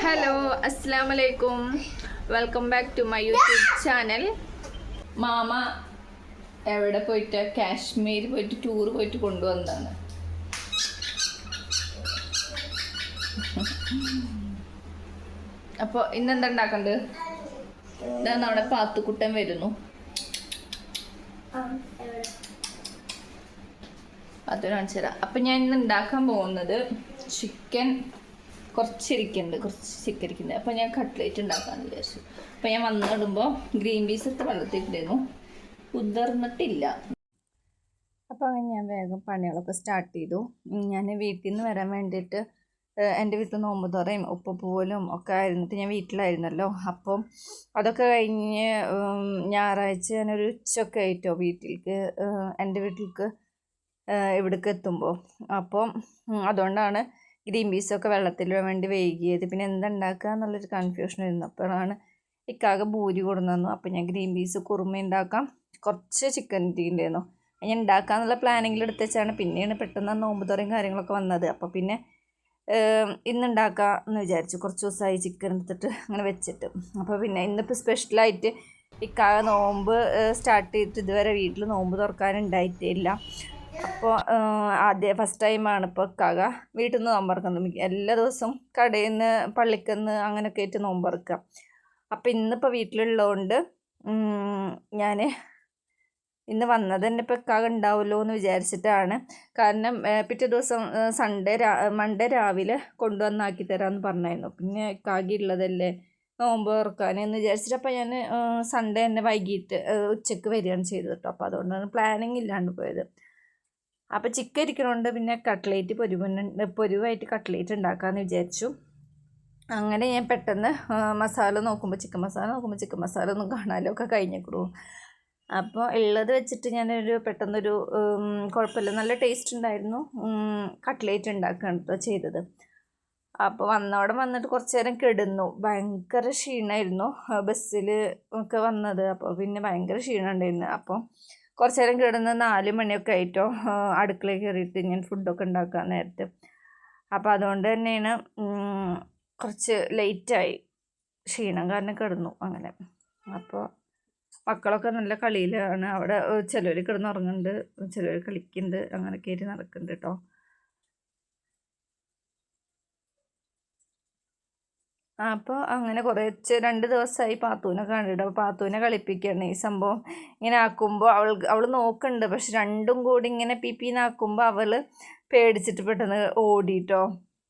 Hello അസ്സലാമു അലൈക്കും welcome back to my YouTube channel. മാമ എവിടെ പോയിട്ട് കാശ്മീർ പോയിട്ട് ടൂർ പോയിട്ട് കൊണ്ടുവന്നതാണ്. അപ്പോൾ ഇന്നെന്താ ഉണ്ടാക്കണ്ടത്? ഇതാ നമ്മുടെ പാത്തുക്കുട്ടൻ വരുന്നു. അത് കാണിച്ചു തരാം. അപ്പം ഞാൻ ഇന്ന് ഉണ്ടാക്കാൻ പോകുന്നത് ചിക്കൻ കുറച്ച് ചിക്കൻ ഇരിക്കുന്നുണ്ട്. അപ്പോൾ ഞാൻ കട്ട്ലേറ്റ് ഉണ്ടാക്കാമെന്ന് വിചാരിച്ചു. അപ്പോൾ ഞാൻ വന്നിടുമ്പോൾ ഗ്രീൻ പീസ് എടുത്ത് വെള്ളത്തിട്ടുണ്ടായിരുന്നു, കുതിർന്നിട്ടില്ല. അപ്പോൾ അങ്ങനെ ഞാൻ വേഗം പണികളൊക്കെ സ്റ്റാർട്ട് ചെയ്തു. ഞാൻ വീട്ടിൽ നിന്ന് വരാൻ വേണ്ടിയിട്ട് എൻ്റെ വീട്ടിൽ നോമ്പ് തുറയും ഉപ്പുപോലും ഒക്കെ ആയിരുന്നിട്ട് ഞാൻ വീട്ടിലായിരുന്നല്ലോ. അപ്പം അതൊക്കെ കഴിഞ്ഞ് ഞായറാഴ്ച ഞാനൊരു ഉച്ചയൊക്കെ ആയിട്ടോ വീട്ടിലേക്ക് എൻ്റെ വീട്ടിലേക്ക് ഇവിടേക്ക് എത്തുമ്പോൾ. അപ്പം അതുകൊണ്ടാണ് ഗ്രീൻ പീസൊക്കെ വെള്ളത്തിൽ വേണ്ടി വൈകിയത്. പിന്നെ എന്തുണ്ടാക്കുക എന്നുള്ളൊരു കൺഫ്യൂഷൻ ആയിരുന്നു. അപ്പോഴാണ് ഇക്കാകെ ഭൂരി കൊടുന്നു. അപ്പം ഞാൻ ഗ്രീൻ പീസ് കുറുമ ഉണ്ടാക്കാം, കുറച്ച് ചിക്കൻ ഇട്ടിട്ടുണ്ടായിരുന്നു. ഞാൻ ഉണ്ടാക്കാമെന്നുള്ള പ്ലാനിങ്ങിൽ എടുത്ത് വെച്ചാണ് പിന്നെയാണ് പെട്ടെന്ന് നോമ്പ് തുറയും കാര്യങ്ങളൊക്കെ വന്നത്. അപ്പോൾ പിന്നെ ഇന്നുണ്ടാക്കാം എന്ന് വിചാരിച്ചു. കുറച്ച് ദിവസമായി ചിക്കൻ എടുത്തിട്ട് അങ്ങനെ വെച്ചിട്ട്. അപ്പോൾ പിന്നെ ഇന്നിപ്പോൾ സ്പെഷ്യലായിട്ട് ഇക്കാകെ നോമ്പ് സ്റ്റാർട്ട് ചെയ്തിട്ട് ഇതുവരെ വീട്ടിൽ നോമ്പ് തുറക്കാനുണ്ടായിട്ടേ ഇല്ല. അപ്പോൾ ഫസ്റ്റ് ടൈമാണ് ഇപ്പോൾ ഇക്കാക വീട്ടിൽ നിന്ന് നോമ്പറക്കുന്നത്. എല്ലാ ദിവസവും കടയിൽ നിന്ന് പള്ളിക്കൽ നിന്ന് അങ്ങനെയൊക്കെ ആയിട്ട് നോമ്പറക്കുക. അപ്പോൾ ഇന്നിപ്പോൾ വീട്ടിലുള്ളതുകൊണ്ട് ഞാൻ ഇന്ന് വന്നത് തന്നെ ഇപ്പോൾ ഇക്കാക ഉണ്ടാവുമല്ലോ എന്ന് വിചാരിച്ചിട്ടാണ്. കാരണം പിറ്റേ ദിവസം മൺഡേ രാവിലെ കൊണ്ടുവന്നാക്കി തരാമെന്ന് പറഞ്ഞായിരുന്നു. പിന്നെ ഇക്കാകെ ഉള്ളതല്ലേ നോമ്പ് തുറക്കാനെന്ന് വിചാരിച്ചിട്ട് അപ്പോൾ ഞാൻ സൺഡേ തന്നെ വൈകിട്ട് ഉച്ചയ്ക്ക് വരികയാണ് ചെയ്തത് കേട്ടോ. അപ്പോൾ അതുകൊണ്ടാണ് പ്ലാനിങ് ഇല്ലാണ്ട് പോയത്. അപ്പോൾ ചിക്കൻ ഇരിക്കണോണ്ട് പിന്നെ കട്ട്ലേറ്റ് പൊരിവായിട്ട് കട്ട്ലേറ്റ് ഉണ്ടാക്കാമെന്ന് വിചാരിച്ചു. അങ്ങനെ ഞാൻ പെട്ടെന്ന് മസാല നോക്കുമ്പോൾ ചിക്കൻ മസാല ഒന്നും കാണാനോ ഒക്കെ കഴിഞ്ഞേക്കണു. അപ്പോൾ ഉള്ളത് വെച്ചിട്ട് ഞാനൊരു പെട്ടെന്നൊരു കുഴപ്പമില്ല, നല്ല ടേസ്റ്റ് ഉണ്ടായിരുന്നു, കട്ട്ലേറ്റ് ഉണ്ടാക്കുകയാണ് കേട്ടോ ചെയ്തത്. അപ്പോൾ വന്നിട്ട് കുറച്ച് നേരം കിടന്നു. ഭയങ്കര ക്ഷീണമായിരുന്നു, ബസ്സിൽ ഒക്കെ വന്നത്. അപ്പോൾ പിന്നെ ഭയങ്കര ക്ഷീണം ഉണ്ടായിരുന്നു. അപ്പോൾ കുറച്ച് നേരം കിടന്ന് 4 മണിയൊക്കെ ആയിട്ടോ അടുക്കളയിൽ കയറിയിട്ട് ഞാൻ ഫുഡൊക്കെ ഉണ്ടാക്കാൻ നേരത്തെ. അപ്പോൾ അതുകൊണ്ട് തന്നെയാണ് കുറച്ച് ലേറ്റായി, ക്ഷീണം കാരണം കിടന്നു അങ്ങനെ. അപ്പോൾ മക്കളൊക്കെ നല്ല കളിയിലാണ്. അവിടെ ചിലർ കിടന്നുറങ്ങുന്നുണ്ട്, ചിലർ കളിക്കുന്നുണ്ട്, അങ്ങനെയൊക്കെ ആയിട്ട് നടക്കുന്നുണ്ട് കേട്ടോ. അപ്പോൾ അങ്ങനെ കുറച്ച് 2 ദിവസമായി പാത്തൂനെ കണ്ടിട്ട്. അപ്പോൾ പാത്തൂനെ കളിപ്പിക്കുകയാണ് ഈ സംഭവം. ഇങ്ങനെ ആക്കുമ്പോൾ അവൾ നോക്കുന്നുണ്ട്, പക്ഷെ രണ്ടും കൂടി ഇങ്ങനെ പിപ്പിന്നാക്കുമ്പോൾ അവൾ പേടിച്ചിട്ട് പെട്ടെന്ന് ഓടിയിട്ടോ.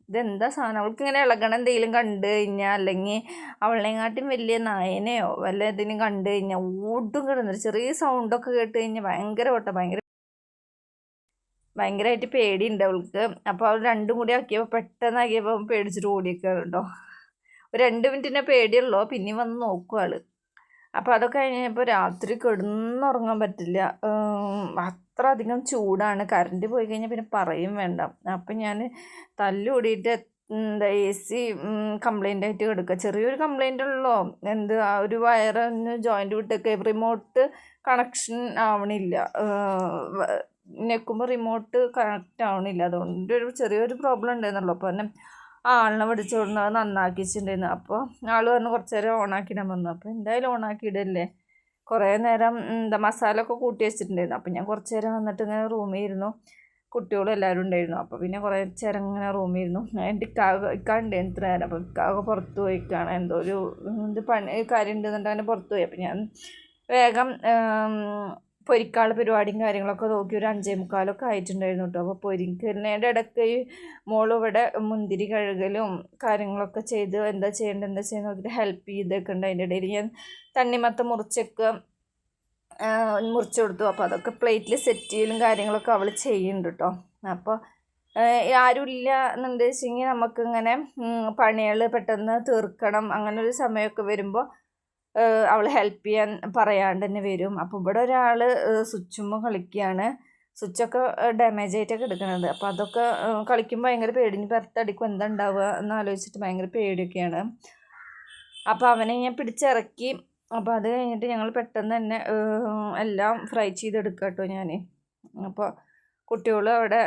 ഇതെന്താ സാധനം, അവൾക്ക് ഇങ്ങനെ ഇളകണം എന്തെങ്കിലും കണ്ടു കഴിഞ്ഞാൽ, അല്ലെങ്കിൽ അവളെങ്ങാട്ടും വലിയ നായനെയോ വല്ല എന്തെങ്കിലും കണ്ടു കഴിഞ്ഞാൽ ഓടും കിടന്നിട്ട്. ചെറിയ സൗണ്ടൊക്കെ കേട്ട് കഴിഞ്ഞാൽ ഭയങ്കരമായിട്ട് പേടിയുണ്ട് അവൾക്ക്. അപ്പോൾ അവൾ രണ്ടും കൂടി ആക്കിയപ്പോൾ പെട്ടെന്നാക്കിയപ്പോൾ പേടിച്ചിട്ട് ഓടിയൊക്കെയാണ് കേട്ടോ. ഒരു 2 മിനിറ്റിനെ പേടിയുള്ളൂ, പിന്നെ വന്ന് നോക്കും ആൾ. അപ്പോൾ അതൊക്കെ കഴിഞ്ഞപ്പോൾ രാത്രി കിടന്നുറങ്ങാൻ പറ്റില്ല, അത്ര അധികം ചൂടാണ്. കറണ്ട് പോയി കഴിഞ്ഞാൽ പിന്നെ പറയും വേണ്ട. അപ്പം ഞാൻ തല്ലുകൂടിയിട്ട് AC കംപ്ലൈൻ്റ് ആയിട്ട് കിടക്കുക. ചെറിയൊരു കംപ്ലൈൻ്റ് ഉള്ളൂ, ഒരു വയറിന് ജോയിൻ്റ് വിട്ടൊക്കെ റിമോട്ട് കണക്ഷൻ ആവണില്ല, ഞെക്കുമ്പോൾ റിമോട്ട് കണക്റ്റ് ആവണില്ല. അതുകൊണ്ട് ചെറിയൊരു പ്രോബ്ലം ഉണ്ടായിരുന്നുള്ളൂ. അപ്പോൾ തന്നെ ആളിനെ പിടിച്ചു കൊടുന്ന് അത് നന്നാക്കിച്ചിട്ടുണ്ടായിരുന്നു. അപ്പോൾ ആൾ പറഞ്ഞു കുറച്ച് നേരം ഓണാക്കിയിടാൻ പറഞ്ഞു. അപ്പോൾ എന്തായാലും ഓണാക്കിയിടല്ലേ. കുറേ നേരം മസാല ഒക്കെ കൂട്ടി വെച്ചിട്ടുണ്ടായിരുന്നു. അപ്പോൾ ഞാൻ കുറച്ച് നേരം വന്നിട്ട് ഇങ്ങനെ റൂമിൽ ഇരുന്നു. കുട്ടികളും എല്ലാവരും ഉണ്ടായിരുന്നു. അപ്പോൾ പിന്നെ കുറേ നേരം ഇങ്ങനെ റൂമിൽ ഇരുന്നു. എൻ്റെ ഇക്കാണ്ട് ഇത്ര നേരം. അപ്പോൾ ഇക്കാകെ പുറത്ത് പോയിക്കാണ്, എന്തോ ഒരു കാര്യം ഉണ്ടെന്നുണ്ട്, അങ്ങനെ പുറത്ത് പോയി. അപ്പോൾ ഞാൻ വേഗം പൊരിക്കാനുള്ള പരിപാടിയും കാര്യങ്ങളൊക്കെ നോക്കി ഒരു 5:45 ആയിട്ടുണ്ടായിരുന്നു കേട്ടോ. അപ്പോൾ പൊരിക്കുന്നതിൻ്റെ ഇടയ്ക്ക് മോളും ഇവിടെ മുന്തിരി കഴുകലും കാര്യങ്ങളൊക്കെ ചെയ്ത് എന്താ ചെയ്യേണ്ടത് നോക്കിയിട്ട് ഹെൽപ്പ് ചെയ്തൊക്കെ ഉണ്ട്. അതിൻ്റെ ഇടയിൽ ഞാൻ തണ്ണിമത്തം മുറിച്ചു കൊടുത്തു. അപ്പോൾ അതൊക്കെ പ്ലേറ്റിൽ സെറ്റ് ചെയ്യലും കാര്യങ്ങളൊക്കെ അവൾ ചെയ്യുന്നുണ്ട് കേട്ടോ. അപ്പോൾ ആരുമില്ല എന്നുണ്ടെങ്കിൽ നമുക്കിങ്ങനെ പണികൾ പെട്ടെന്ന് തീർക്കണം, അങ്ങനെ ഒരു സമയമൊക്കെ വരുമ്പോൾ അവൾ ഹെൽപ്പ് ചെയ്യാൻ പറയാണ്ട് തന്നെ വരും. അപ്പോൾ ഇവിടെ ഒരാൾ സ്വിച്ചുമ്പോൾ കളിക്കുകയാണ്. സ്വിച്ചൊക്കെ ഡാമേജ് ആയിട്ടൊക്കെ എടുക്കുന്നത്. അപ്പോൾ അതൊക്കെ കളിക്കുമ്പോൾ ഭയങ്കര പേടി, ഇനി പുറത്തടിക്കും എന്താ ഉണ്ടാവുക എന്ന് ആലോചിച്ചിട്ട് ഭയങ്കര പേടിയൊക്കെയാണ്. അപ്പോൾ അവനെ ഞാൻ പിടിച്ചിറക്കി. അപ്പോൾ അത് കഴിഞ്ഞിട്ട് ഞങ്ങൾ പെട്ടെന്ന് തന്നെ എല്ലാം ഫ്രൈ ചെയ്തെടുക്കുക കേട്ടോ ഞാൻ. അപ്പോൾ കുട്ടികൾ അവിടെ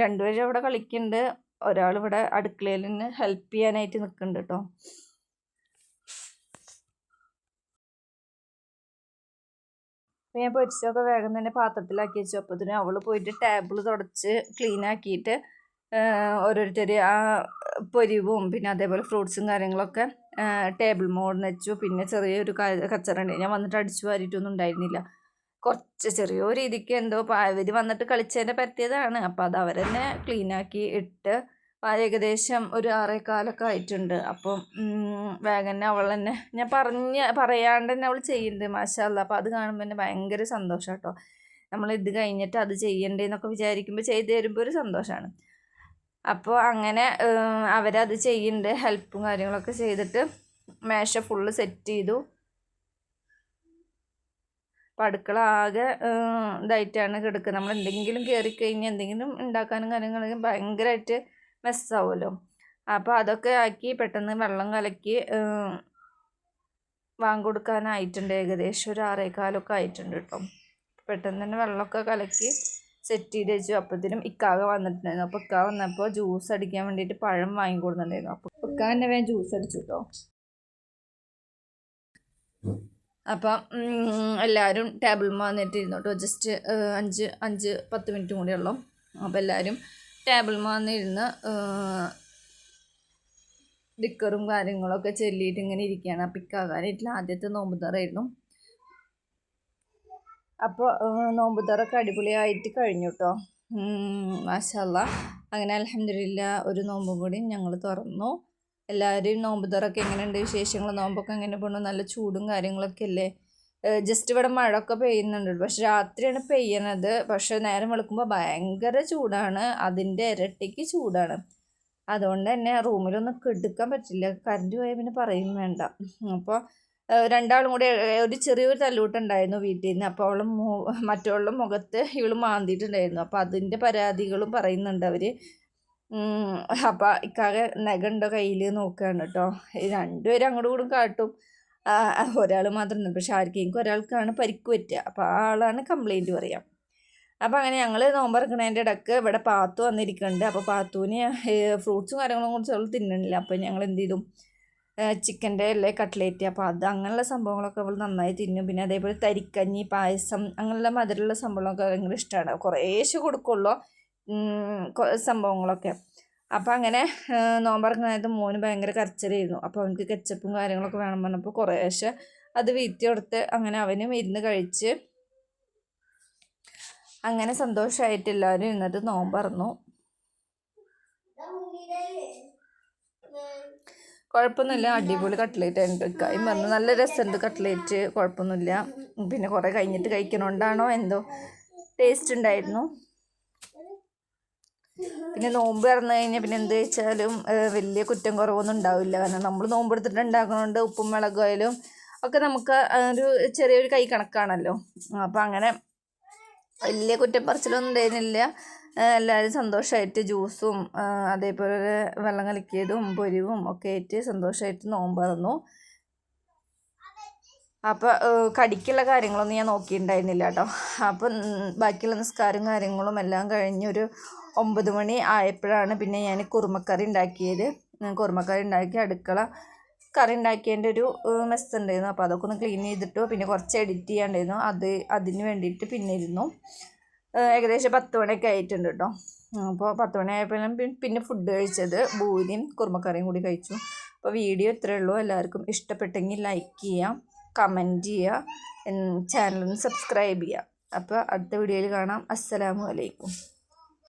2 പേരും അവിടെ കളിക്കുന്നുണ്ട്, ഒരാളിവിടെ അടുക്കളയിൽ നിന്ന് ഹെൽപ്പ് ചെയ്യാനായിട്ട് നിൽക്കുന്നുണ്ട് കേട്ടോ. അപ്പോൾ ഞാൻ പൊരിച്ചൊക്കെ വേഗം തന്നെ പാത്രത്തിലാക്കി വെച്ചു. അപ്പോഴത്തേനും അവൾ പോയിട്ട് ടേബിൾ തുടച്ച് ക്ലീൻ ആക്കിയിട്ട് ഓരോരുത്തർ ആ പൊരിവും പിന്നെ അതേപോലെ ഫ്രൂട്ട്സും കാര്യങ്ങളൊക്കെ ടേബിൾ മോഡിൽ വെച്ചു. പിന്നെ ചെറിയൊരു കച്ചറുണ്ട്, ഞാൻ വന്നിട്ട് അടിച്ചു വാരിയിട്ടൊന്നും ഉണ്ടായിരുന്നില്ല. കുറച്ച് ചെറിയ രീതിക്ക് എന്തോ അവർ വന്നിട്ട് കളിച്ചതിൻ്റെ പറ്റിയതാണ്. അപ്പോൾ അത് അവർ തന്നെ ക്ലീനാക്കി ഇട്ട് ഏകദേശം ഒരു 6:15 ആയിട്ടുണ്ട്. അപ്പം വേഗം തന്നെ അവൾ തന്നെ ഞാൻ പറയാണ്ട് തന്നെ അവൾ ചെയ്യുന്നുണ്ട് മാഷാഅല്ലാ. അപ്പോൾ അത് കാണുമ്പോൾ തന്നെ ഭയങ്കര സന്തോഷം കേട്ടോ. നമ്മൾ ഇത് കഴിഞ്ഞിട്ട് അത് ചെയ്യണ്ടേന്നൊക്കെ വിചാരിക്കുമ്പോൾ ചെയ്ത് തരുമ്പോൾ ഒരു സന്തോഷമാണ്. അപ്പോൾ അങ്ങനെ അവരത് ചെയ്യുന്നുണ്ട്, ഹെൽപ്പും കാര്യങ്ങളൊക്കെ ചെയ്തിട്ട് മേശ ഫുള്ള് സെറ്റ് ചെയ്തു. അപ്പോൾ അടുക്കള ആകെ ഇതായിട്ടാണ് കിടക്കുക. നമ്മൾ എന്തെങ്കിലും കയറിക്കഴിഞ്ഞാൽ എന്തെങ്കിലും ഉണ്ടാക്കാനും കാര്യങ്ങളും ഭയങ്കരമായിട്ട് മെസ്സാവുമല്ലോ. അപ്പോൾ അതൊക്കെ ആക്കി പെട്ടെന്ന് വെള്ളം കലക്കി വാങ്ങിക്കൊടുക്കാനായിട്ടുണ്ട്. ഏകദേശം ഒരു 6:15 ആയിട്ടുണ്ട് കേട്ടോ. പെട്ടെന്ന് തന്നെ വെള്ളമൊക്കെ കലക്കി സെറ്റ് ചെയ്ത് വെച്ചു. അപ്പോഴത്തേനും ഇക്കാക വന്നിട്ടുണ്ടായിരുന്നു. അപ്പോൾ ഇക്കാ വന്നപ്പോൾ ജ്യൂസ് അടിക്കാൻ വേണ്ടിയിട്ട് പഴം വാങ്ങിക്കൊടുത്തിട്ടുണ്ടായിരുന്നു. അപ്പോൾ ഇക്കാ തന്നെ വേഗം ജ്യൂസ് അടിച്ചു കേട്ടോ. അപ്പം എല്ലാവരും ടേബിൾ വന്നിട്ടിരുന്നു കേട്ടോ. ജസ്റ്റ് 5-10 മിനിറ്റ് കൂടി ഉള്ളൂ. അപ്പോൾ എല്ലാവരും ടേബിൾ വന്നിരുന്ന് ഡിക്കറും കാര്യങ്ങളൊക്കെ ചൊല്ലിയിട്ട് ഇങ്ങനെ ഇരിക്കുകയാണ്. അപ്പം ഇക്കാകാനായിട്ടുള്ള ആദ്യത്തെ നോമ്പ് തുറയായിരുന്നു. അപ്പോൾ നോമ്പ് തുറയൊക്കെ അടിപൊളിയായിട്ട് കഴിഞ്ഞു കേട്ടോ. മാഷാഅല്ലാ. അങ്ങനെ അൽഹംദുലില്ലാ ഒരു നോമ്പും കൂടി ഞങ്ങൾ തുറന്നു. എല്ലാവരും നോമ്പ് തുറയൊക്കെ എങ്ങനെയുണ്ട് വിശേഷങ്ങൾ? നോമ്പൊക്കെ എങ്ങനെ പോകണു? നല്ല ചൂടും കാര്യങ്ങളൊക്കെ അല്ലേ? ജസ്റ്റ് ഇവിടെ മഴയൊക്കെ പെയ്യുന്നുണ്ട്, പക്ഷെ രാത്രിയാണ് പെയ്യണത്. പക്ഷെ നേരം വെളുക്കുമ്പോൾ ഭയങ്കര ചൂടാണ്, അതിൻ്റെ ഇരട്ടിക്ക് ചൂടാണ്. അതുകൊണ്ട് തന്നെ റൂമിലൊന്നും കിടക്കാൻ പറ്റില്ല. കറണ്ട് പോയാൽ പിന്നെ പറയും വേണ്ട. അപ്പോൾ രണ്ടാളും കൂടി ഒരു ചെറിയൊരു തല്ലൂട്ടുണ്ടായിരുന്നു വീട്ടിൽ നിന്ന്. അപ്പോൾ അവളും മറ്റവളുടെ മുഖത്ത് ഇവൾ മാന്തിയിട്ടുണ്ടായിരുന്നു. അപ്പോൾ അതിൻ്റെ പരാതികളും പറയുന്നുണ്ട് അവർ. അപ്പോൾ ഇക്കാകെ നഖമുണ്ടോ കയ്യിൽ നോക്കുകയാണ് കേട്ടോ. രണ്ടുപേരും അങ്ങോട്ടും കൂടും കാട്ടും. ഒരാൾ മാത്രം, പക്ഷെ ആർക്കെങ്കിലും ഒരാൾക്കാണ് പരിക്ക് പറ്റുക. അപ്പോൾ ആ ആളാണ് കംപ്ലൈൻറ്റ് പറയാം. അപ്പോൾ അങ്ങനെ ഞങ്ങൾ നോമ്പറക്കണതിൻ്റെ ഇടയ്ക്ക് ഇവിടെ പാത്തു വന്നിരിക്കുന്നുണ്ട്. അപ്പോൾ പാത്തുവിന് ഫ്രൂട്ട്സും കാര്യങ്ങളും കുറിച്ച് അവൾ തിന്നണില്ല. അപ്പോൾ ഞങ്ങൾ എന്ത് ചെയ്തു, ചിക്കൻ്റെ അല്ലേ കട്ട്ലേറ്റ്, അപ്പോൾ അത് അങ്ങനെയുള്ള സംഭവങ്ങളൊക്കെ അവൾ നന്നായി തിന്നും. പിന്നെ അതേപോലെ തരിക്കഞ്ഞി, പായസം, അങ്ങനെയുള്ള മധുരമുള്ള സംഭവങ്ങളൊക്കെ ഭയങ്കര ഇഷ്ടമാണ്. കുറേശ്ശെ കൊടുക്കുള്ളൂ സംഭവങ്ങളൊക്കെ. അപ്പോൾ അങ്ങനെ നോമ്പറക്കണത് മോന് ഭയങ്കര കരച്ചിലായിരുന്നു. അപ്പോൾ അവനക്ക് കെച്ചപ്പും കാര്യങ്ങളൊക്കെ വേണം പറഞ്ഞപ്പോൾ കുറേശ്ശെ അത് വീത്തി കൊടുത്ത് അങ്ങനെ അവനും ഇരുന്ന് കഴിച്ച് അങ്ങനെ സന്തോഷമായിട്ട് എല്ലാവരും ഇരുന്നിട്ട് നോമ്പറന്നു. കുഴപ്പമൊന്നുമില്ല, അടിപൊളി കട്ട്ലേറ്റ് ആയിട്ട് ഇക്കായും പറഞ്ഞു നല്ല രസമുണ്ട് കട്ട്ലേറ്റ്, കുഴപ്പമൊന്നുമില്ല. പിന്നെ കുറേ കഴിഞ്ഞിട്ട് കഴിക്കണോണ്ടാണോ എന്തോ ടേസ്റ്റ് ഉണ്ടായിരുന്നു. പിന്നെ നോമ്പ് തുറന്നു കഴിഞ്ഞാൽ പിന്നെ എന്ത് കഴിച്ചാലും വലിയ കുറ്റം കുറവൊന്നും ഉണ്ടാവില്ല. കാരണം നമ്മൾ നോമ്പ് എടുത്തിട്ട് ഉണ്ടാക്കുന്നതുകൊണ്ട് ഉപ്പും മുളകായാലും ഒക്കെ നമുക്ക് ഒരു ചെറിയൊരു കൈ കണക്കാണല്ലോ. അപ്പോൾ അങ്ങനെ വലിയ കുറ്റപ്പറച്ചിലൊന്നും ഉണ്ടായിരുന്നില്ല. എല്ലാവരും സന്തോഷമായിട്ട് ജ്യൂസും അതേപോലെ വെള്ളം കലക്കിയതും പൊരിവും ഒക്കെ ആയിട്ട് സന്തോഷമായിട്ട് നോമ്പ് തുറന്നു. അപ്പോൾ കടിക്കുള്ള കാര്യങ്ങളൊന്നും ഞാൻ നോക്കിയിട്ടുണ്ടായിരുന്നില്ല കേട്ടോ. അപ്പം ബാക്കിയുള്ള നിസ്കാരം കാര്യങ്ങളും എല്ലാം കഴിഞ്ഞൊരു 9 മണി ആയപ്പോഴാണ് പിന്നെ ഞാൻ കുറുമക്കറി ഉണ്ടാക്കിയത്. കുറുമക്കറി ഉണ്ടാക്കി അടുക്കള കറി ഉണ്ടാക്കിയതിൻ്റെ ഒരു മെസ്സ് ഉണ്ടായിരുന്നു. അപ്പോൾ അതൊക്കെ ഒന്ന് ക്ലീൻ ചെയ്തിട്ടു. പിന്നെ കുറച്ച് എഡിറ്റ് ചെയ്യാണ്ടായിരുന്നു, അതിന് വേണ്ടിയിട്ട് പിന്നെ ഇരുന്നു. ഏകദേശം 10 മണിയൊക്കെ ആയിട്ടുണ്ട് കേട്ടോ. അപ്പോൾ 10 മണി ആയപ്പോഴും പിന്നെ ഫുഡ് കഴിച്ചത് ബൂരിയും കുറുമക്കറിയും കൂടി കഴിച്ചു. അപ്പോൾ വീഡിയോ ഇത്രയേ ഉള്ളൂ. എല്ലാവർക്കും ഇഷ്ടപ്പെട്ടെങ്കിൽ ലൈക്ക് ചെയ്യാം, കമൻറ്റ് ചെയ്യുക, ചാനലൊന്ന് സബ്സ്ക്രൈബ് ചെയ്യുക. അപ്പോൾ അടുത്ത വീഡിയോയിൽ കാണാം. അസ്സലാമു അലൈക്കും.